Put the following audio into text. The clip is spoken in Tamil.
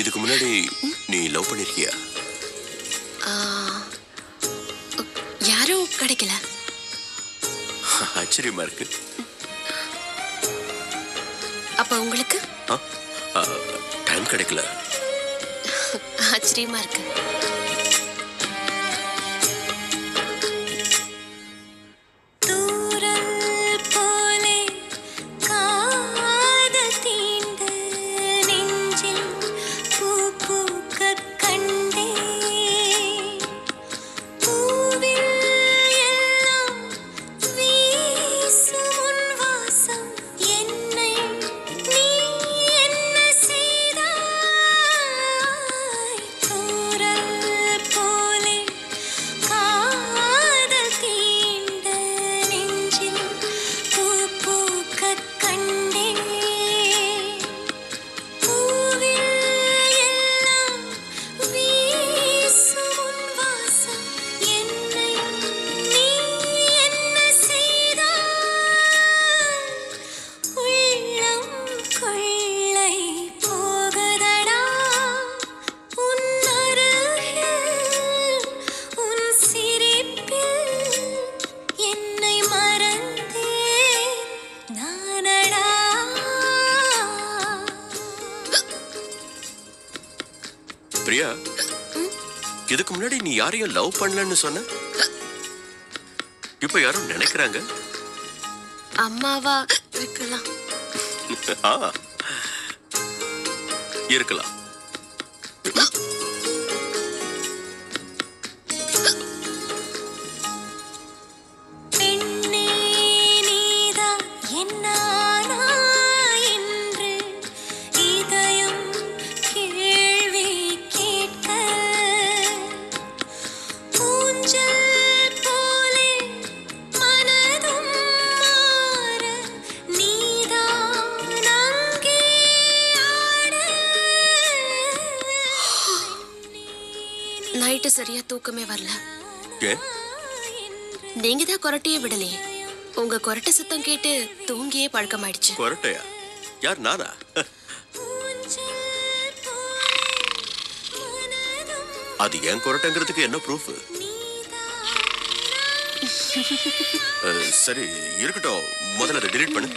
இதுக்கு முன்னாடி நீ லவ் பண்ணிருக்கியா? யாரும் கிடைக்கல. ஆச்சரியமா இருக்கு. அப்ப உங்களுக்கு? டைம் கிடைக்கல. ஆச்சரியமா இருக்கு. பிரியா, இதுக்கு முன்னாடி நீ யாரையும் லவ் பண்ணலன்னு சொன்ன. இப்ப யாரும் நினைக்கிறாங்க. அம்மாவா இருக்கலாம். இருக்கலாம். நைட்டு சரியா தூக்கமே வரல. நீங்க தான் கொரட்டையே விடலையே. உங்க கொரட்டை சத்தம் கேட்டு தூங்கியே பழக்கமாயிடுச்சு. கொரட்டையா? யார், நானா? அது ஏன் கொரட்டைங்கிறதுக்கு என்ன ப்ரூஃப்? சரி இருக்கட்டும், முதல்ல அதை டிலீட் பண்ணு.